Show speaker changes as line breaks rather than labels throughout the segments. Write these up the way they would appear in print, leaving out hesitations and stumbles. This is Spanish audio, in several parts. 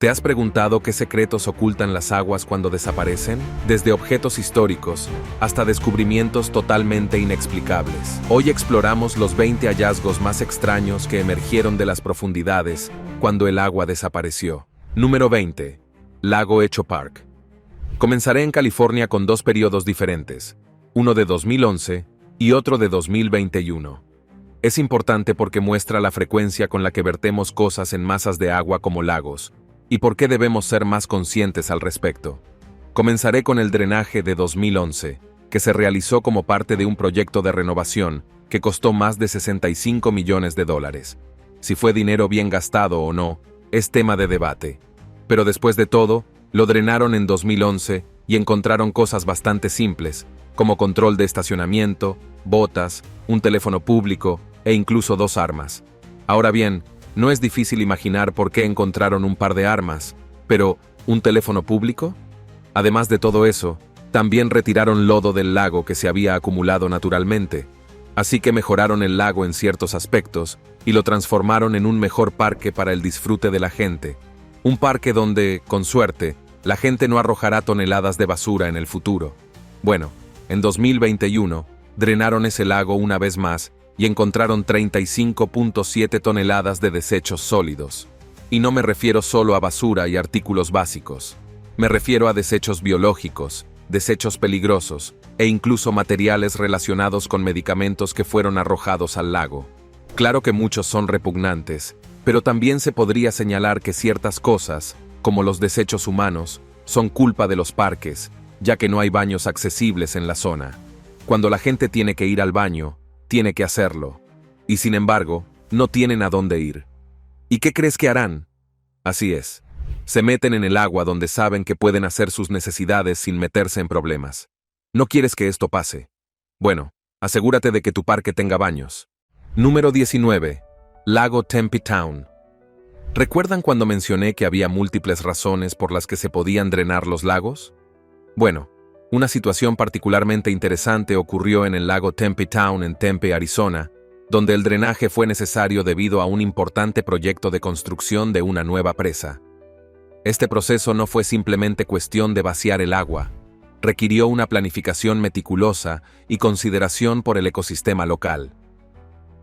¿Te has preguntado qué secretos ocultan las aguas cuando desaparecen? Desde objetos históricos hasta descubrimientos totalmente inexplicables. Hoy exploramos los 20 hallazgos más extraños que emergieron de las profundidades cuando el agua desapareció. Número 20. Lago Echo Park. Comenzaré en California con dos periodos diferentes, uno de 2011 y otro de 2021. Es importante porque muestra la frecuencia con la que vertemos cosas en masas de agua como lagos, y por qué debemos ser más conscientes al respecto. Comenzaré con el drenaje de 2011, que se realizó como parte de un proyecto de renovación que costó más de $65 millones. Si fue dinero bien gastado o no, es tema de debate. Pero después de todo, lo drenaron en 2011 y encontraron cosas bastante simples, como control de estacionamiento, botas, un teléfono público e incluso 2 armas. Ahora bien, no es difícil imaginar por qué encontraron un par de armas, pero ¿un teléfono público? Además de todo eso, también retiraron lodo del lago que se había acumulado naturalmente, así que mejoraron el lago en ciertos aspectos y lo transformaron en un mejor parque para el disfrute de la gente. Un parque donde, con suerte, la gente no arrojará toneladas de basura en el futuro. Bueno, en 2021, drenaron ese lago una vez más y encontraron 35.7 toneladas de desechos sólidos. Y no me refiero solo a basura y artículos básicos. Me refiero a desechos biológicos, desechos peligrosos e incluso materiales relacionados con medicamentos que fueron arrojados al lago. Claro que muchos son repugnantes, pero también se podría señalar que ciertas cosas, como los desechos humanos, son culpa de los parques, ya que no hay baños accesibles en la zona. Cuando la gente tiene que ir al baño, tiene que hacerlo. Y sin embargo, no tienen a dónde ir. ¿Y qué crees que harán? Así es. Se meten en el agua donde saben que pueden hacer sus necesidades sin meterse en problemas. ¿No quieres que esto pase? Bueno, asegúrate de que tu parque tenga baños. Número 19. Lago Tempe Town. ¿Recuerdan cuando mencioné que había múltiples razones por las que se podían drenar los lagos? Bueno, una situación particularmente interesante ocurrió en el lago Tempe Town en Tempe, Arizona, donde el drenaje fue necesario debido a un importante proyecto de construcción de una nueva presa. Este proceso no fue simplemente cuestión de vaciar el agua, requirió una planificación meticulosa y consideración por el ecosistema local.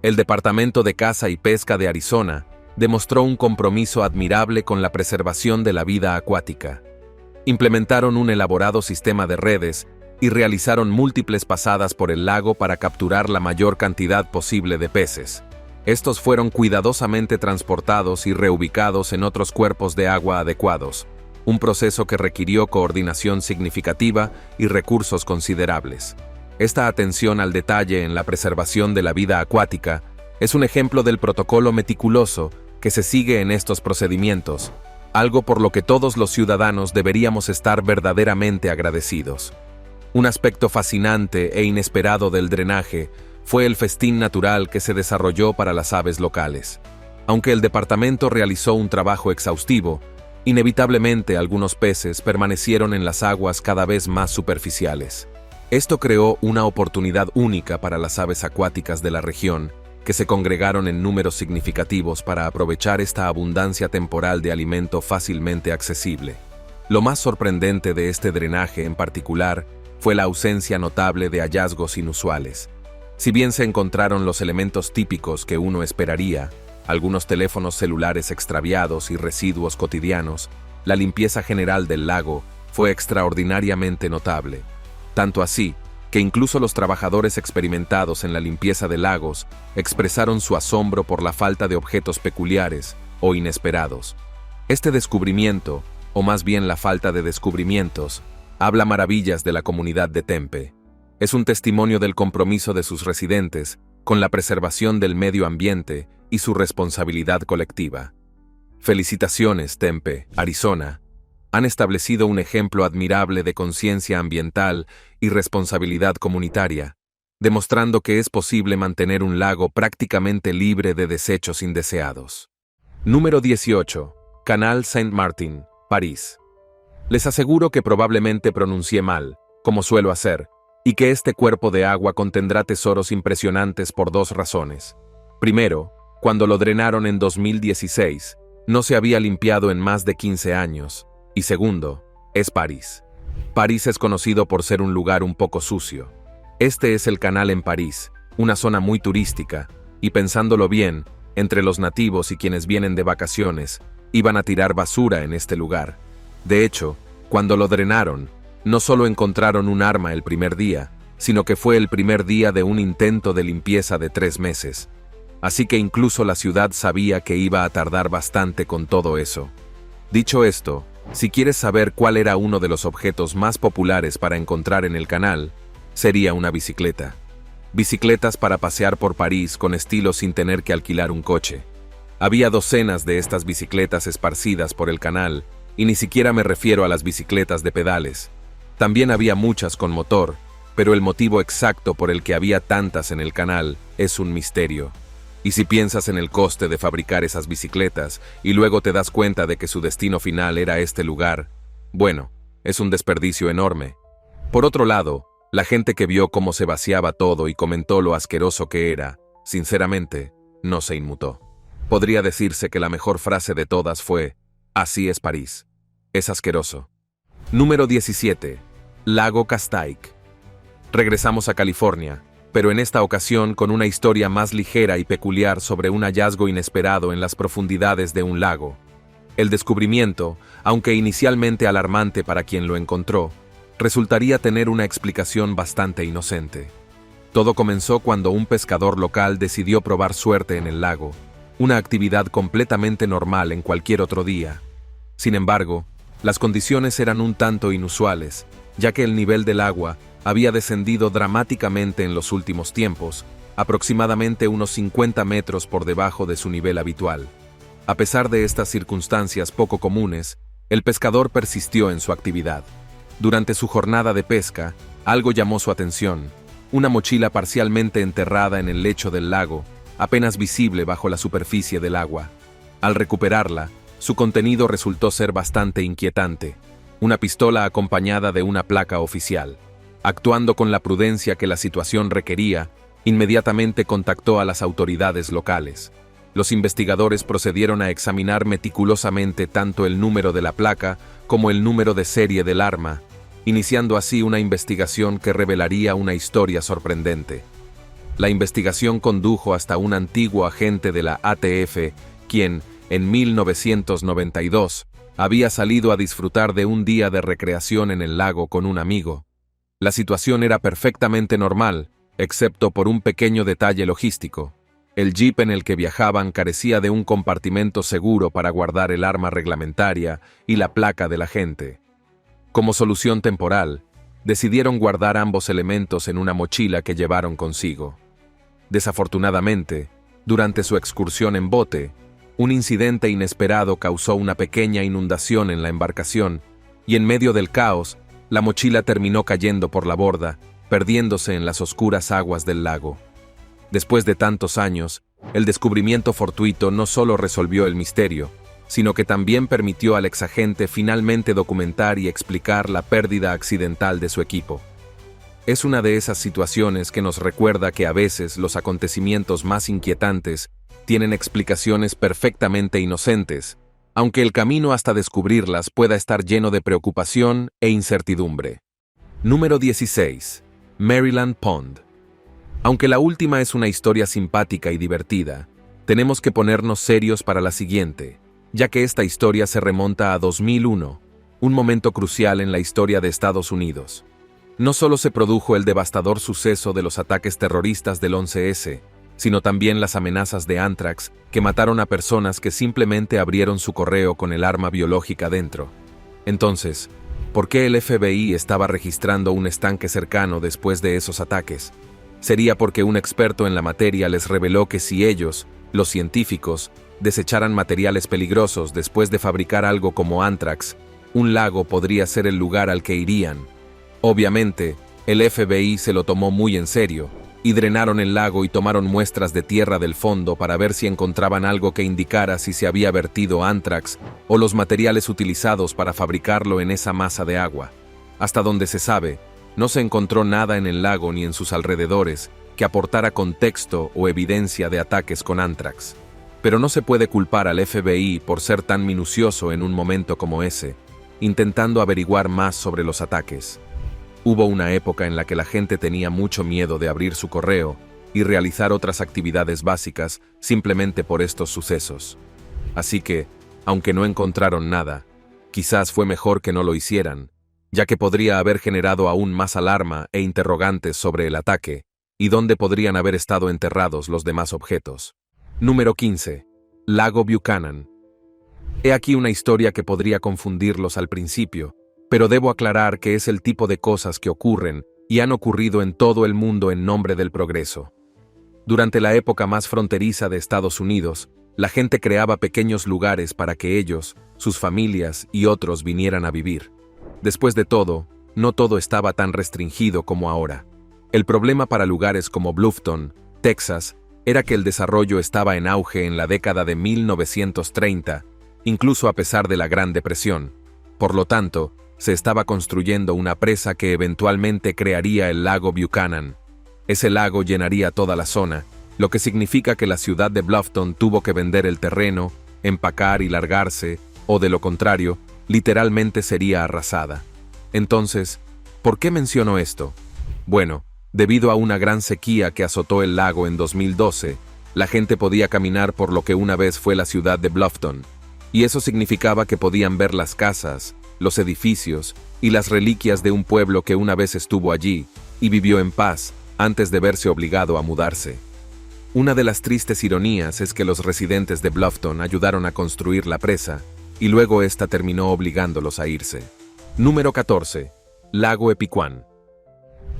El Departamento de Caza y Pesca de Arizona demostró un compromiso admirable con la preservación de la vida acuática. Implementaron un elaborado sistema de redes y realizaron múltiples pasadas por el lago para capturar la mayor cantidad posible de peces. Estos fueron cuidadosamente transportados y reubicados en otros cuerpos de agua adecuados, un proceso que requirió coordinación significativa y recursos considerables. Esta atención al detalle en la preservación de la vida acuática es un ejemplo del protocolo meticuloso que se sigue en estos procedimientos, algo por lo que todos los ciudadanos deberíamos estar verdaderamente agradecidos. Un aspecto fascinante e inesperado del drenaje fue el festín natural que se desarrolló para las aves locales. Aunque el departamento realizó un trabajo exhaustivo, inevitablemente algunos peces permanecieron en las aguas cada vez más superficiales. Esto creó una oportunidad única para las aves acuáticas de la región, que se congregaron en números significativos para aprovechar esta abundancia temporal de alimento fácilmente accesible. Lo más sorprendente de este drenaje en particular fue la ausencia notable de hallazgos inusuales. Si bien se encontraron los elementos típicos que uno esperaría, algunos teléfonos celulares extraviados y residuos cotidianos, la limpieza general del lago fue extraordinariamente notable. Tanto así, que incluso los trabajadores experimentados en la limpieza de lagos expresaron su asombro por la falta de objetos peculiares o inesperados. Este descubrimiento, o más bien la falta de descubrimientos, habla maravillas de la comunidad de Tempe. Es un testimonio del compromiso de sus residentes con la preservación del medio ambiente y su responsabilidad colectiva. Felicitaciones, Tempe, Arizona. Han establecido un ejemplo admirable de conciencia ambiental y responsabilidad comunitaria, demostrando que es posible mantener un lago prácticamente libre de desechos indeseados. Número 18. Canal Saint-Martin, París. Les aseguro que probablemente pronuncié mal, como suelo hacer, y que este cuerpo de agua contendrá tesoros impresionantes por 2 razones. Primero, cuando lo drenaron en 2016, no se había limpiado en más de 15 años. Y segundo, es París. París es conocido por ser un lugar un poco sucio. Este es el Canal en París, una zona muy turística, y pensándolo bien, entre los nativos y quienes vienen de vacaciones, iban a tirar basura en este lugar. De hecho, cuando lo drenaron, no solo encontraron un arma el primer día, sino que fue el primer día de un intento de limpieza de 3 meses. Así que incluso la ciudad sabía que iba a tardar bastante con todo eso. Dicho esto, si quieres saber cuál era uno de los objetos más populares para encontrar en el canal, sería una bicicleta. Bicicletas para pasear por París con estilo sin tener que alquilar un coche. Había docenas de estas bicicletas esparcidas por el canal, y ni siquiera me refiero a las bicicletas de pedales. También había muchas con motor, pero el motivo exacto por el que había tantas en el canal es un misterio. Y si piensas en el coste de fabricar esas bicicletas y luego te das cuenta de que su destino final era este lugar, bueno, es un desperdicio enorme. Por otro lado, la gente que vio cómo se vaciaba todo y comentó lo asqueroso que era, sinceramente, no se inmutó. Podría decirse que la mejor frase de todas fue: así es París. Es asqueroso. Número 17. Lago Castaic. Regresamos a California, pero en esta ocasión con una historia más ligera y peculiar sobre un hallazgo inesperado en las profundidades de un lago. El descubrimiento, aunque inicialmente alarmante para quien lo encontró, resultaría tener una explicación bastante inocente. Todo comenzó cuando un pescador local decidió probar suerte en el lago, una actividad completamente normal en cualquier otro día. Sin embargo, las condiciones eran un tanto inusuales, ya que el nivel del agua había descendido dramáticamente en los últimos tiempos, aproximadamente unos 50 metros por debajo de su nivel habitual. A pesar de estas circunstancias poco comunes, el pescador persistió en su actividad. Durante su jornada de pesca, algo llamó su atención: una mochila parcialmente enterrada en el lecho del lago, apenas visible bajo la superficie del agua. Al recuperarla, su contenido resultó ser bastante inquietante: una pistola acompañada de una placa oficial. Actuando con la prudencia que la situación requería, inmediatamente contactó a las autoridades locales. Los investigadores procedieron a examinar meticulosamente tanto el número de la placa como el número de serie del arma, iniciando así una investigación que revelaría una historia sorprendente. La investigación condujo hasta un antiguo agente de la ATF, quien, en 1992, había salido a disfrutar de un día de recreación en el lago con un amigo. La situación era perfectamente normal, excepto por un pequeño detalle logístico. El jeep en el que viajaban carecía de un compartimento seguro para guardar el arma reglamentaria y la placa del agente. Como solución temporal, decidieron guardar ambos elementos en una mochila que llevaron consigo. Desafortunadamente, durante su excursión en bote, un incidente inesperado causó una pequeña inundación en la embarcación, y en medio del caos, la mochila terminó cayendo por la borda, perdiéndose en las oscuras aguas del lago. Después de tantos años, el descubrimiento fortuito no solo resolvió el misterio, sino que también permitió al exagente finalmente documentar y explicar la pérdida accidental de su equipo. Es una de esas situaciones que nos recuerda que a veces los acontecimientos más inquietantes tienen explicaciones perfectamente inocentes, aunque el camino hasta descubrirlas pueda estar lleno de preocupación e incertidumbre. Número 16. Maryland Pond. Aunque la última es una historia simpática y divertida, tenemos que ponernos serios para la siguiente, ya que esta historia se remonta a 2001, un momento crucial en la historia de Estados Unidos. No solo se produjo el devastador suceso de los ataques terroristas del 11S, sino también las amenazas de Anthrax que mataron a personas que simplemente abrieron su correo con el arma biológica dentro. Entonces, ¿por qué el FBI estaba registrando un estanque cercano después de esos ataques? Sería porque un experto en la materia les reveló que si ellos, los científicos, desecharan materiales peligrosos después de fabricar algo como Anthrax, un lago podría ser el lugar al que irían. Obviamente, el FBI se lo tomó muy en serio, y drenaron el lago y tomaron muestras de tierra del fondo para ver si encontraban algo que indicara si se había vertido Anthrax o los materiales utilizados para fabricarlo en esa masa de agua. Hasta donde se sabe, no se encontró nada en el lago ni en sus alrededores que aportara contexto o evidencia de ataques con Anthrax. Pero no se puede culpar al FBI por ser tan minucioso en un momento como ese, intentando averiguar más sobre los ataques. Hubo una época en la que la gente tenía mucho miedo de abrir su correo y realizar otras actividades básicas simplemente por estos sucesos. Así que, aunque no encontraron nada, quizás fue mejor que no lo hicieran, ya que podría haber generado aún más alarma e interrogantes sobre el ataque, y dónde podrían haber estado enterrados los demás objetos. Número 15. Lago Buchanan. He aquí una historia que podría confundirlos al principio, pero debo aclarar que es el tipo de cosas que ocurren y han ocurrido en todo el mundo en nombre del progreso. Durante la época más fronteriza de Estados Unidos, la gente creaba pequeños lugares para que ellos, sus familias y otros vinieran a vivir. Después de todo, no todo estaba tan restringido como ahora. El problema para lugares como Bluffton, Texas, era que el desarrollo estaba en auge en la década de 1930, incluso a pesar de la Gran Depresión. Por lo tanto, se estaba construyendo una presa que eventualmente crearía el lago Buchanan. Ese lago llenaría toda la zona, lo que significa que la ciudad de Bluffton tuvo que vender el terreno, empacar y largarse, o de lo contrario, literalmente sería arrasada. Entonces, ¿por qué menciono esto? Bueno, debido a una gran sequía que azotó el lago en 2012, la gente podía caminar por lo que una vez fue la ciudad de Bluffton, y eso significaba que podían ver las casas, los edificios y las reliquias de un pueblo que una vez estuvo allí y vivió en paz antes de verse obligado a mudarse. Una de las tristes ironías es que los residentes de Bluffton ayudaron a construir la presa y luego esta terminó obligándolos a irse. Número 14. Lago Epicuán.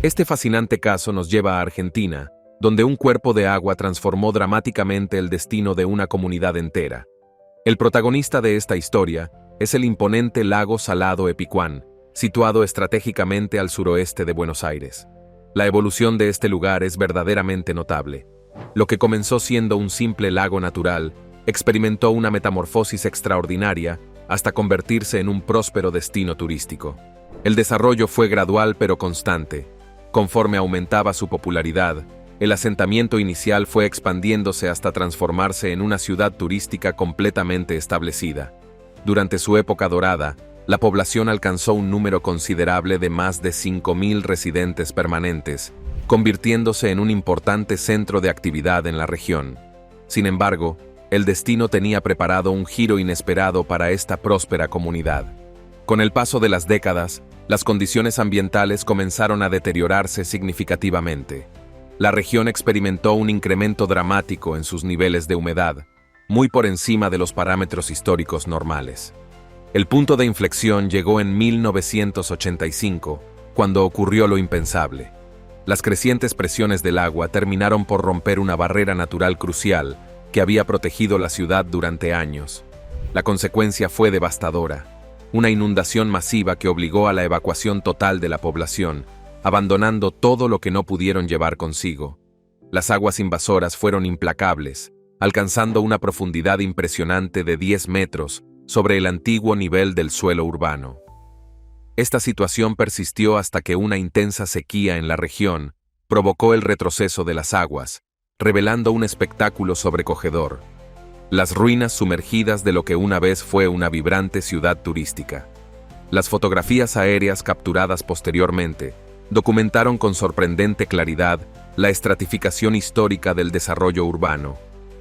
Este fascinante caso nos lleva a Argentina, donde un cuerpo de agua transformó dramáticamente el destino de una comunidad entera. El protagonista de esta historia es el imponente lago salado Epicuán, situado estratégicamente al suroeste de Buenos Aires. La evolución de este lugar es verdaderamente notable. Lo que comenzó siendo un simple lago natural, experimentó una metamorfosis extraordinaria hasta convertirse en un próspero destino turístico. El desarrollo fue gradual pero constante. Conforme aumentaba su popularidad, el asentamiento inicial fue expandiéndose hasta transformarse en una ciudad turística completamente establecida. Durante su época dorada, la población alcanzó un número considerable de más de 5.000 residentes permanentes, convirtiéndose en un importante centro de actividad en la región. Sin embargo, el destino tenía preparado un giro inesperado para esta próspera comunidad. Con el paso de las décadas, las condiciones ambientales comenzaron a deteriorarse significativamente. La región experimentó un incremento dramático en sus niveles de humedad, muy por encima de los parámetros históricos normales. El punto de inflexión llegó en 1985, cuando ocurrió lo impensable. Las crecientes presiones del agua terminaron por romper una barrera natural crucial que había protegido la ciudad durante años. La consecuencia fue devastadora. Una inundación masiva que obligó a la evacuación total de la población, abandonando todo lo que no pudieron llevar consigo. Las aguas invasoras fueron implacables, alcanzando una profundidad impresionante de 10 metros sobre el antiguo nivel del suelo urbano. Esta situación persistió hasta que una intensa sequía en la región provocó el retroceso de las aguas, revelando un espectáculo sobrecogedor: las ruinas sumergidas de lo que una vez fue una vibrante ciudad turística. Las fotografías aéreas capturadas posteriormente documentaron con sorprendente claridad la estratificación histórica del desarrollo urbano,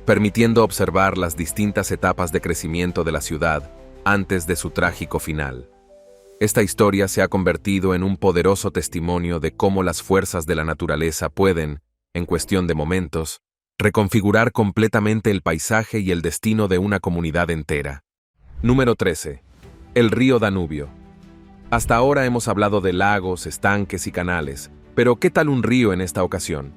permitiendo observar las distintas etapas de crecimiento de la ciudad antes de su trágico final. Esta historia se ha convertido en un poderoso testimonio de cómo las fuerzas de la naturaleza pueden, en cuestión de momentos, reconfigurar completamente el paisaje y el destino de una comunidad entera. Número 13. El río Danubio. Hasta ahora hemos hablado de lagos, estanques y canales, pero ¿qué tal un río en esta ocasión?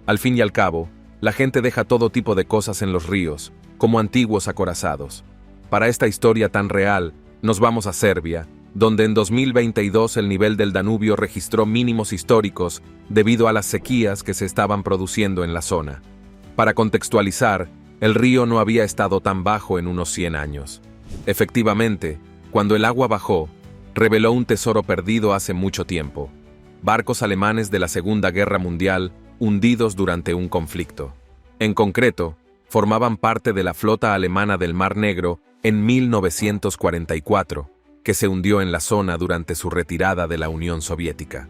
Al fin y al cabo, la gente deja todo tipo de cosas en los ríos, como antiguos acorazados. Para esta historia tan real, nos vamos a Serbia, donde en 2022 el nivel del Danubio registró mínimos históricos debido a las sequías que se estaban produciendo en la zona. Para contextualizar, el río no había estado tan bajo en unos 100 años. Efectivamente, cuando el agua bajó, reveló un tesoro perdido hace mucho tiempo: barcos alemanes de la Segunda Guerra Mundial hundidos durante un conflicto. En concreto, formaban parte de la flota alemana del Mar Negro en 1944, que se hundió en la zona durante su retirada de la Unión Soviética.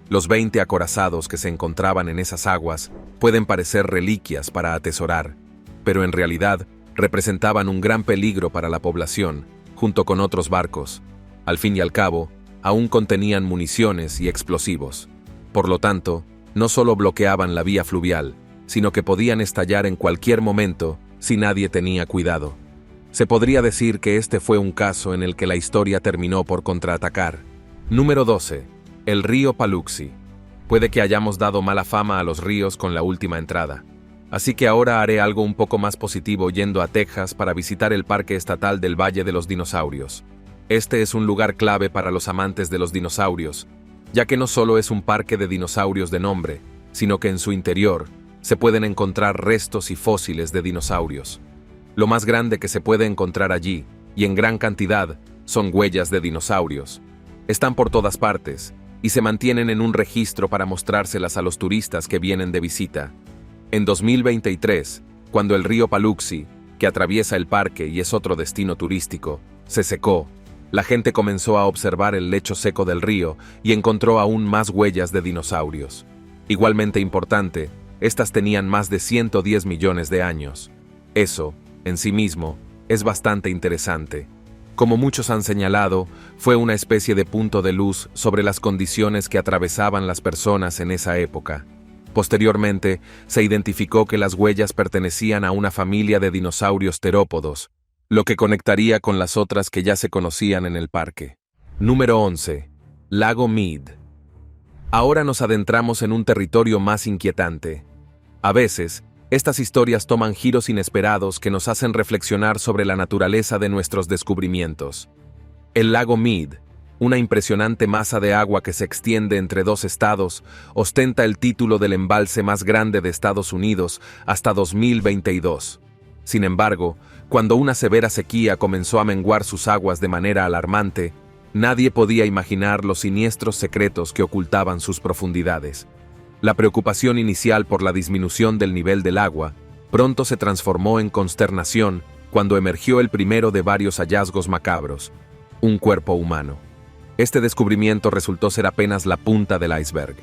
Los 20 acorazados que se encontraban en esas aguas pueden parecer reliquias para atesorar, pero en realidad representaban un gran peligro para la población, junto con otros barcos. Al fin y al cabo, aún contenían municiones y explosivos. Por lo tanto, no solo bloqueaban la vía fluvial, sino que podían estallar en cualquier momento si nadie tenía cuidado. Se podría decir que este fue un caso en el que la historia terminó por contraatacar. Número 12. El río Paluxy. Puede que hayamos dado mala fama a los ríos con la última entrada. Así que ahora haré algo un poco más positivo yendo a Texas para visitar el Parque Estatal del Valle de los Dinosaurios. Este es un lugar clave para los amantes de los dinosaurios, ya que no solo es un parque de dinosaurios de nombre, sino que en su interior se pueden encontrar restos y fósiles de dinosaurios. Lo más grande que se puede encontrar allí, y en gran cantidad, son huellas de dinosaurios. Están por todas partes, y se mantienen en un registro para mostrárselas a los turistas que vienen de visita. En 2023, cuando el río Paluxy, que atraviesa el parque y es otro destino turístico, se secó, la gente comenzó a observar el lecho seco del río y encontró aún más huellas de dinosaurios. Igualmente importante, estas tenían más de 110 millones de años. Eso, en sí mismo, es bastante interesante. Como muchos han señalado, fue una especie de punto de luz sobre las condiciones que atravesaban las personas en esa época. Posteriormente, se identificó que las huellas pertenecían a una familia de dinosaurios terópodos, lo que conectaría con las otras que ya se conocían en el parque. Número 11. Lago Mead. Ahora nos adentramos en un territorio más inquietante. A veces, estas historias toman giros inesperados que nos hacen reflexionar sobre la naturaleza de nuestros descubrimientos. El lago Mead, una impresionante masa de agua que se extiende entre dos estados, ostenta el título del embalse más grande de Estados Unidos hasta 2022. Sin embargo, cuando una severa sequía comenzó a menguar sus aguas de manera alarmante, nadie podía imaginar los siniestros secretos que ocultaban sus profundidades. La preocupación inicial por la disminución del nivel del agua pronto se transformó en consternación cuando emergió el primero de varios hallazgos macabros, un cuerpo humano. Este descubrimiento resultó ser apenas la punta del iceberg.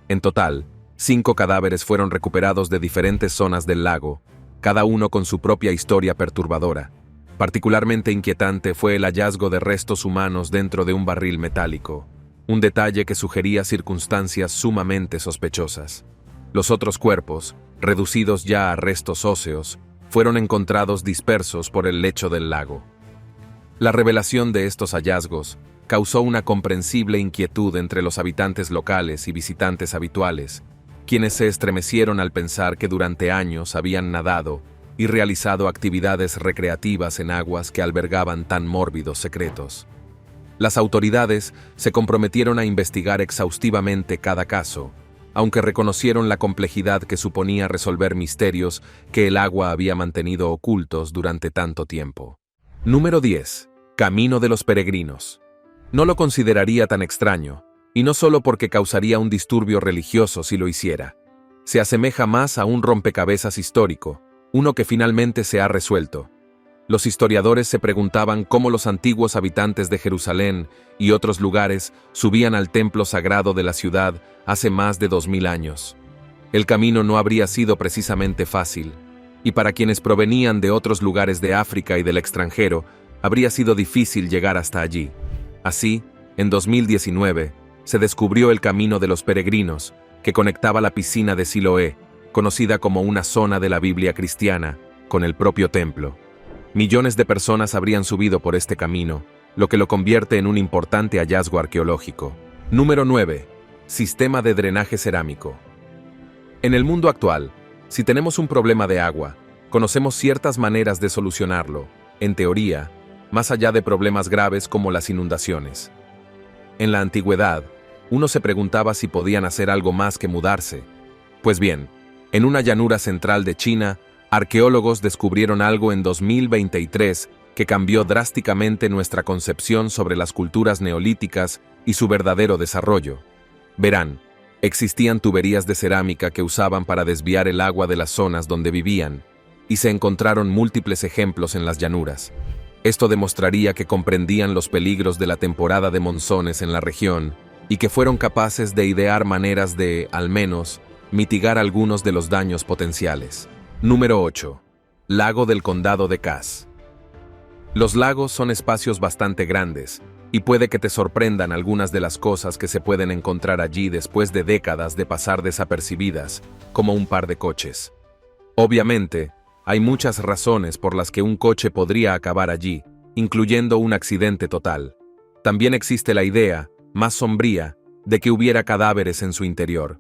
En total, 5 cadáveres fueron recuperados de diferentes zonas del lago, cada uno con su propia historia perturbadora. Particularmente inquietante fue el hallazgo de restos humanos dentro de un barril metálico, un detalle que sugería circunstancias sumamente sospechosas. Los otros cuerpos, reducidos ya a restos óseos, fueron encontrados dispersos por el lecho del lago. La revelación de estos hallazgos causó una comprensible inquietud entre los habitantes locales y visitantes habituales, quienes se estremecieron al pensar que durante años habían nadado y realizado actividades recreativas en aguas que albergaban tan mórbidos secretos. Las autoridades se comprometieron a investigar exhaustivamente cada caso, aunque reconocieron la complejidad que suponía resolver misterios que el agua había mantenido ocultos durante tanto tiempo. Número 10. Camino de los Peregrinos. No lo consideraría tan extraño, y no solo porque causaría un disturbio religioso si lo hiciera. Se asemeja más a un rompecabezas histórico, uno que finalmente se ha resuelto. Los historiadores se preguntaban cómo los antiguos habitantes de Jerusalén y otros lugares subían al templo sagrado de la ciudad hace más de 2000 años. El camino no habría sido precisamente fácil, y para quienes provenían de otros lugares de África y del extranjero, habría sido difícil llegar hasta allí. Así, en 2019, se descubrió el Camino de los Peregrinos, que conectaba la piscina de Siloé, conocida como una zona de la Biblia cristiana, con el propio templo. Millones de personas habrían subido por este camino, lo que lo convierte en un importante hallazgo arqueológico. Número 9. Sistema de drenaje cerámico. En el mundo actual, si tenemos un problema de agua, conocemos ciertas maneras de solucionarlo, en teoría, más allá de problemas graves como las inundaciones. En la antigüedad, uno se preguntaba si podían hacer algo más que mudarse. Pues bien, en una llanura central de China, arqueólogos descubrieron algo en 2023 que cambió drásticamente nuestra concepción sobre las culturas neolíticas y su verdadero desarrollo. Verán, existían tuberías de cerámica que usaban para desviar el agua de las zonas donde vivían. y se encontraron múltiples ejemplos en las llanuras. Esto demostraría que comprendían los peligros de la temporada de monzones en la región y que fueron capaces de idear maneras de, al menos, mitigar algunos de los daños potenciales. Número 8. Lago del Condado de Cass. Los lagos son espacios bastante grandes, y puede que te sorprendan algunas de las cosas que se pueden encontrar allí después de décadas de pasar desapercibidas, como un par de coches. Obviamente, hay muchas razones por las que un coche podría acabar allí, incluyendo un accidente total. También existe la idea, más sombría, de que hubiera cadáveres en su interior.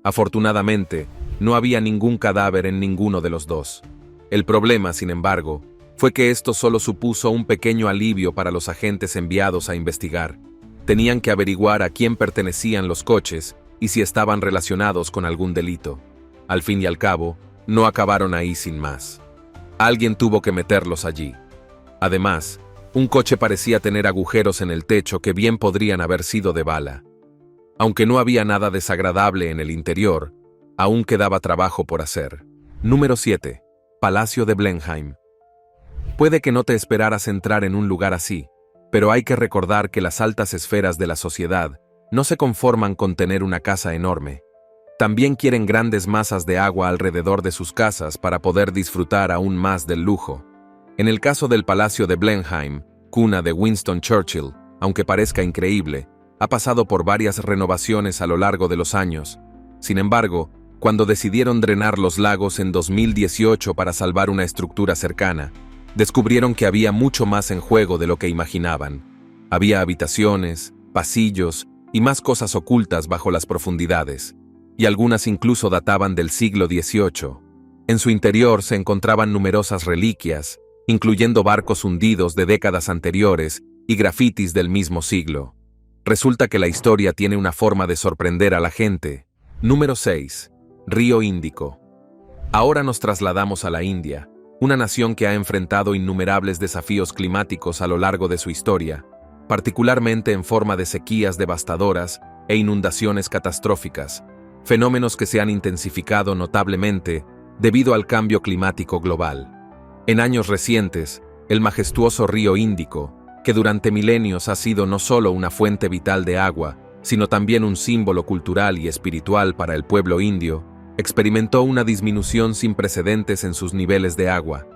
Afortunadamente, no había ningún cadáver en ninguno de los dos. El problema, sin embargo, fue que esto solo supuso un pequeño alivio para los agentes enviados a investigar. Tenían que averiguar a quién pertenecían los coches y si estaban relacionados con algún delito. Al fin y al cabo, no acabaron ahí sin más. Alguien tuvo que meterlos allí. Además, un coche parecía tener agujeros en el techo que bien podrían haber sido de bala. Aunque no había nada desagradable en el interior, aún quedaba trabajo por hacer. Número 7. Palacio de Blenheim. Puede que no te esperaras entrar en un lugar así, pero hay que recordar que las altas esferas de la sociedad no se conforman con tener una casa enorme. También quieren grandes masas de agua alrededor de sus casas para poder disfrutar aún más del lujo. En el caso del Palacio de Blenheim, cuna de Winston Churchill, aunque parezca increíble, ha pasado por varias renovaciones a lo largo de los años. Sin embargo, cuando decidieron drenar los lagos en 2018 para salvar una estructura cercana, descubrieron que había mucho más en juego de lo que imaginaban. Había habitaciones, pasillos y más cosas ocultas bajo las profundidades, y algunas incluso databan del siglo XVIII. En su interior se encontraban numerosas reliquias, incluyendo barcos hundidos de décadas anteriores y grafitis del mismo siglo. Resulta que la historia tiene una forma de sorprender a la gente. Número 6. Río Índico. Ahora nos trasladamos a la India, una nación que ha enfrentado innumerables desafíos climáticos a lo largo de su historia, particularmente en forma de sequías devastadoras e inundaciones catastróficas, fenómenos que se han intensificado notablemente debido al cambio climático global. En años recientes, el majestuoso río Índico, que durante milenios ha sido no solo una fuente vital de agua, sino también un símbolo cultural y espiritual para el pueblo indio, experimentó una disminución sin precedentes en sus niveles de agua.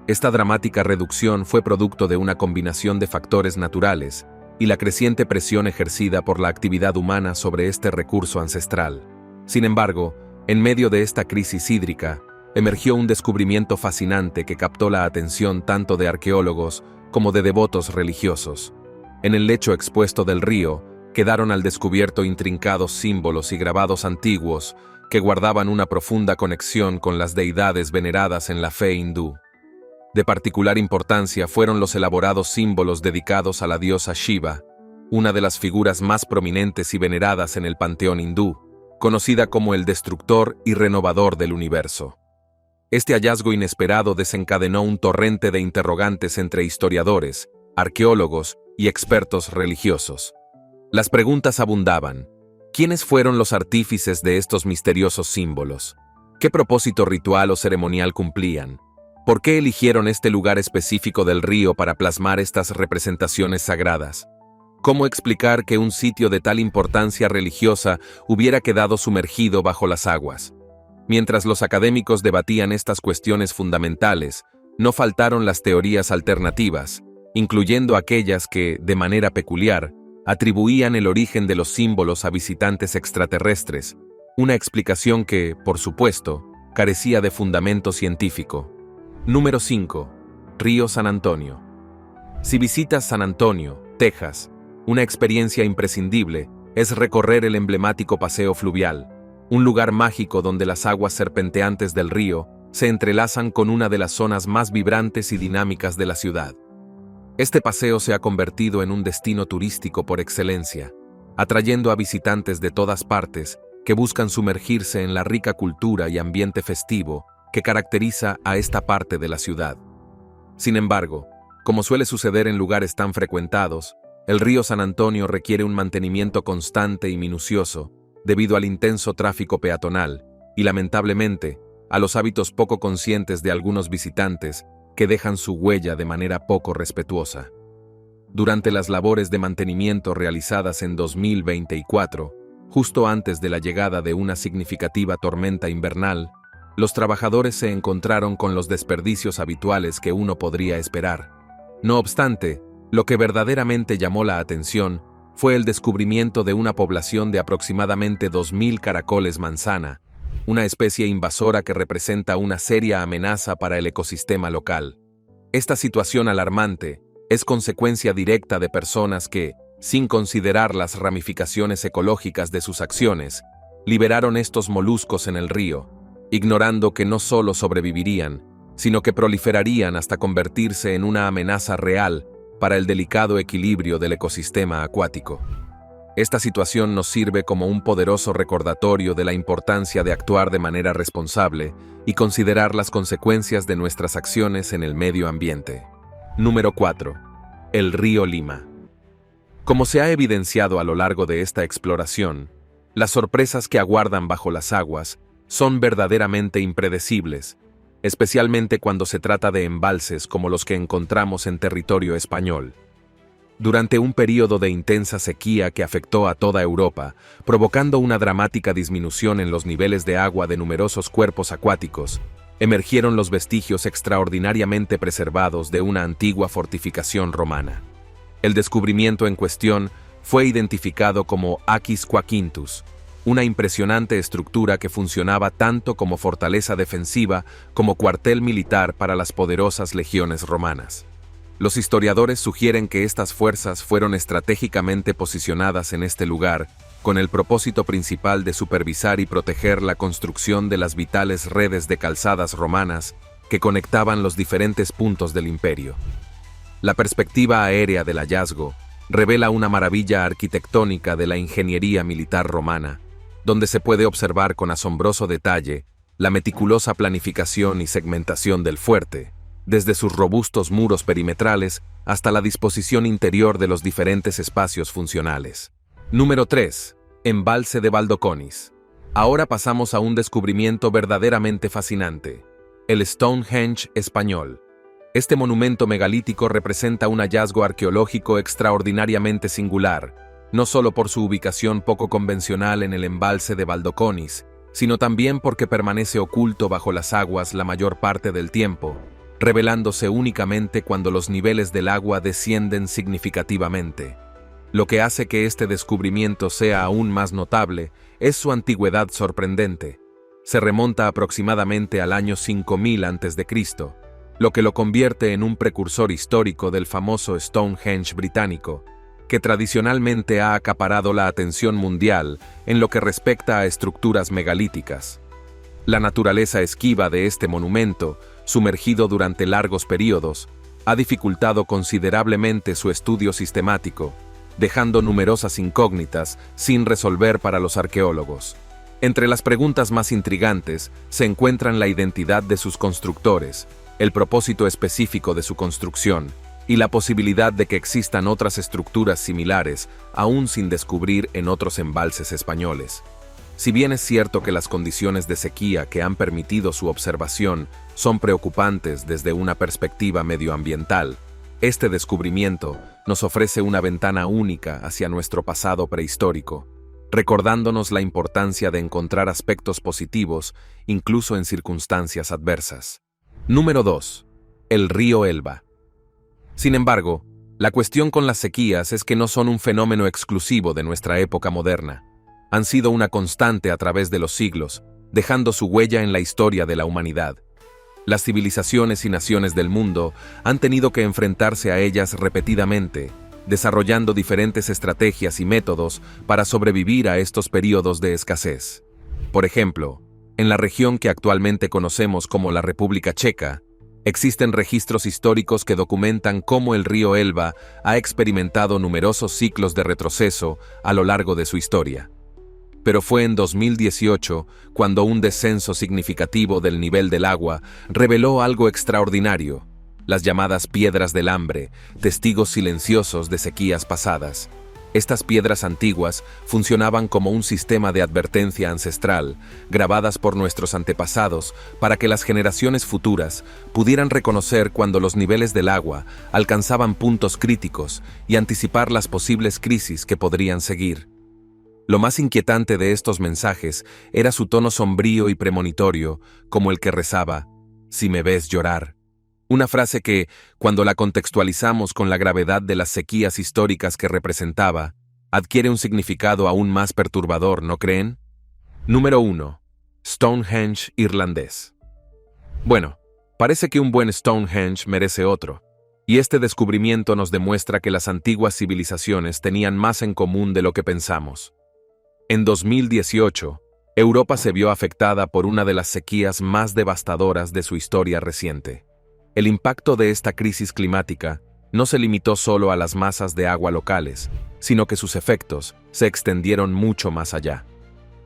Esta dramática reducción fue producto de una combinación de factores naturales y la creciente presión ejercida por la actividad humana sobre este recurso ancestral. Sin embargo, en medio de esta crisis hídrica, emergió un descubrimiento fascinante que captó la atención tanto de arqueólogos como de devotos religiosos. En el lecho expuesto del río, quedaron al descubierto intrincados símbolos y grabados antiguos que guardaban una profunda conexión con las deidades veneradas en la fe hindú. De particular importancia fueron los elaborados símbolos dedicados a la diosa Shiva, una de las figuras más prominentes y veneradas en el panteón hindú, conocida como el destructor y renovador del universo. Este hallazgo inesperado desencadenó un torrente de interrogantes entre historiadores, arqueólogos y expertos religiosos. Las preguntas abundaban. ¿Quiénes fueron los artífices de estos misteriosos símbolos? ¿Qué propósito ritual o ceremonial cumplían? ¿Por qué eligieron este lugar específico del río para plasmar estas representaciones sagradas? ¿Cómo explicar que un sitio de tal importancia religiosa hubiera quedado sumergido bajo las aguas? Mientras los académicos debatían estas cuestiones fundamentales, no faltaron las teorías alternativas, incluyendo aquellas que, de manera peculiar, atribuían el origen de los símbolos a visitantes extraterrestres, una explicación que, por supuesto, carecía de fundamento científico. Número 5. Río San Antonio. Si visitas San Antonio, Texas, una experiencia imprescindible es recorrer el emblemático paseo fluvial, un lugar mágico donde las aguas serpenteantes del río se entrelazan con una de las zonas más vibrantes y dinámicas de la ciudad. Este paseo se ha convertido en un destino turístico por excelencia, atrayendo a visitantes de todas partes que buscan sumergirse en la rica cultura y ambiente festivo que caracteriza a esta parte de la ciudad. Sin embargo, como suele suceder en lugares tan frecuentados, el río San Antonio requiere un mantenimiento constante y minucioso debido al intenso tráfico peatonal y, lamentablemente, a los hábitos poco conscientes de algunos visitantes que dejan su huella de manera poco respetuosa. Durante las labores de mantenimiento realizadas en 2024, justo antes de la llegada de una significativa tormenta invernal, los trabajadores se encontraron con los desperdicios habituales que uno podría esperar. No obstante, lo que verdaderamente llamó la atención fue el descubrimiento de una población de aproximadamente 2.000 caracoles manzana, una especie invasora que representa una seria amenaza para el ecosistema local. Esta situación alarmante es consecuencia directa de personas que, sin considerar las ramificaciones ecológicas de sus acciones, liberaron estos moluscos en el río, ignorando que no solo sobrevivirían, sino que proliferarían hasta convertirse en una amenaza real para el delicado equilibrio del ecosistema acuático. Esta situación nos sirve como un poderoso recordatorio de la importancia de actuar de manera responsable y considerar las consecuencias de nuestras acciones en el medio ambiente. Número 4. El río Lima. Como se ha evidenciado a lo largo de esta exploración, las sorpresas que aguardan bajo las aguas son verdaderamente impredecibles, especialmente cuando se trata de embalses como los que encontramos en territorio español. Durante un período de intensa sequía que afectó a toda Europa, provocando una dramática disminución en los niveles de agua de numerosos cuerpos acuáticos, emergieron los vestigios extraordinariamente preservados de una antigua fortificación romana. El descubrimiento en cuestión fue identificado como Aquis Quaquintus, una impresionante estructura que funcionaba tanto como fortaleza defensiva como cuartel militar para las poderosas legiones romanas. Los historiadores sugieren que estas fuerzas fueron estratégicamente posicionadas en este lugar, con el propósito principal de supervisar y proteger la construcción de las vitales redes de calzadas romanas que conectaban los diferentes puntos del imperio. La perspectiva aérea del hallazgo revela una maravilla arquitectónica de la ingeniería militar romana, donde se puede observar con asombroso detalle la meticulosa planificación y segmentación del fuerte, desde sus robustos muros perimetrales hasta la disposición interior de los diferentes espacios funcionales. Número 3. Embalse de Valdoconis. Ahora pasamos a un descubrimiento verdaderamente fascinante: el Stonehenge español. Este monumento megalítico representa un hallazgo arqueológico extraordinariamente singular, no solo por su ubicación poco convencional en el embalse de Valdoconis, sino también porque permanece oculto bajo las aguas la mayor parte del tiempo, revelándose únicamente cuando los niveles del agua descienden significativamente. Lo que hace que este descubrimiento sea aún más notable es su antigüedad sorprendente. Se remonta aproximadamente al año 5000 a.C., lo que lo convierte en un precursor histórico del famoso Stonehenge británico, que tradicionalmente ha acaparado la atención mundial en lo que respecta a estructuras megalíticas. La naturaleza esquiva de este monumento, sumergido durante largos periodos, ha dificultado considerablemente su estudio sistemático, dejando numerosas incógnitas sin resolver para los arqueólogos. Entre las preguntas más intrigantes se encuentran la identidad de sus constructores, el propósito específico de su construcción y la posibilidad de que existan otras estructuras similares aún sin descubrir en otros embalses españoles. Si bien es cierto que las condiciones de sequía que han permitido su observación son preocupantes desde una perspectiva medioambiental, este descubrimiento nos ofrece una ventana única hacia nuestro pasado prehistórico, recordándonos la importancia de encontrar aspectos positivos incluso en circunstancias adversas. Número 2. El río Elba. Sin embargo, la cuestión con las sequías es que no son un fenómeno exclusivo de nuestra época moderna. Han sido una constante a través de los siglos, dejando su huella en la historia de la humanidad. Las civilizaciones y naciones del mundo han tenido que enfrentarse a ellas repetidamente, desarrollando diferentes estrategias y métodos para sobrevivir a estos periodos de escasez. Por ejemplo, en la región que actualmente conocemos como la República Checa, existen registros históricos que documentan cómo el río Elba ha experimentado numerosos ciclos de retroceso a lo largo de su historia. Pero fue en 2018 cuando un descenso significativo del nivel del agua reveló algo extraordinario: las llamadas piedras del hambre, testigos silenciosos de sequías pasadas. Estas piedras antiguas funcionaban como un sistema de advertencia ancestral, grabadas por nuestros antepasados para que las generaciones futuras pudieran reconocer cuando los niveles del agua alcanzaban puntos críticos y anticipar las posibles crisis que podrían seguir. Lo más inquietante de estos mensajes era su tono sombrío y premonitorio, como el que rezaba: «Si me ves llorar». Una frase que, cuando la contextualizamos con la gravedad de las sequías históricas que representaba, adquiere un significado aún más perturbador, ¿no creen? Número 1. Stonehenge irlandés. Bueno, parece que un buen Stonehenge merece otro, y este descubrimiento nos demuestra que las antiguas civilizaciones tenían más en común de lo que pensamos. En 2018, Europa se vio afectada por una de las sequías más devastadoras de su historia reciente. El impacto de esta crisis climática no se limitó solo a las masas de agua locales, sino que sus efectos se extendieron mucho más allá.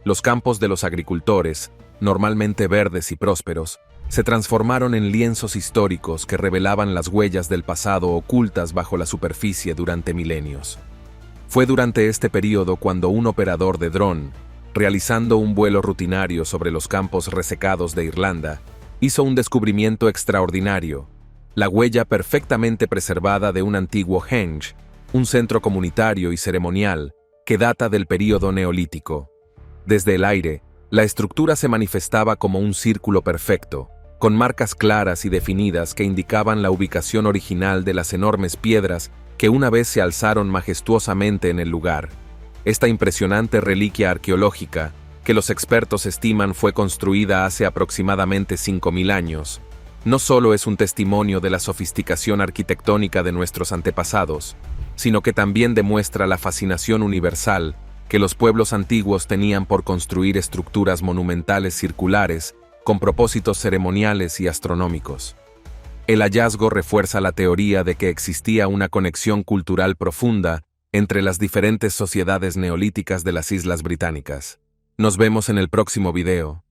Los campos de los agricultores, normalmente verdes y prósperos, se transformaron en lienzos históricos que revelaban las huellas del pasado ocultas bajo la superficie durante milenios. Fue durante este período cuando un operador de dron, realizando un vuelo rutinario sobre los campos resecados de Irlanda, hizo un descubrimiento extraordinario: la huella perfectamente preservada de un antiguo henge, un centro comunitario y ceremonial que data del período neolítico. Desde el aire, la estructura se manifestaba como un círculo perfecto, con marcas claras y definidas que indicaban la ubicación original de las enormes piedras que una vez se alzaron majestuosamente en el lugar. Esta impresionante reliquia arqueológica, que los expertos estiman fue construida hace aproximadamente 5.000 años, no solo es un testimonio de la sofisticación arquitectónica de nuestros antepasados, sino que también demuestra la fascinación universal que los pueblos antiguos tenían por construir estructuras monumentales circulares con propósitos ceremoniales y astronómicos. El hallazgo refuerza la teoría de que existía una conexión cultural profunda entre las diferentes sociedades neolíticas de las Islas Británicas. Nos vemos en el próximo video.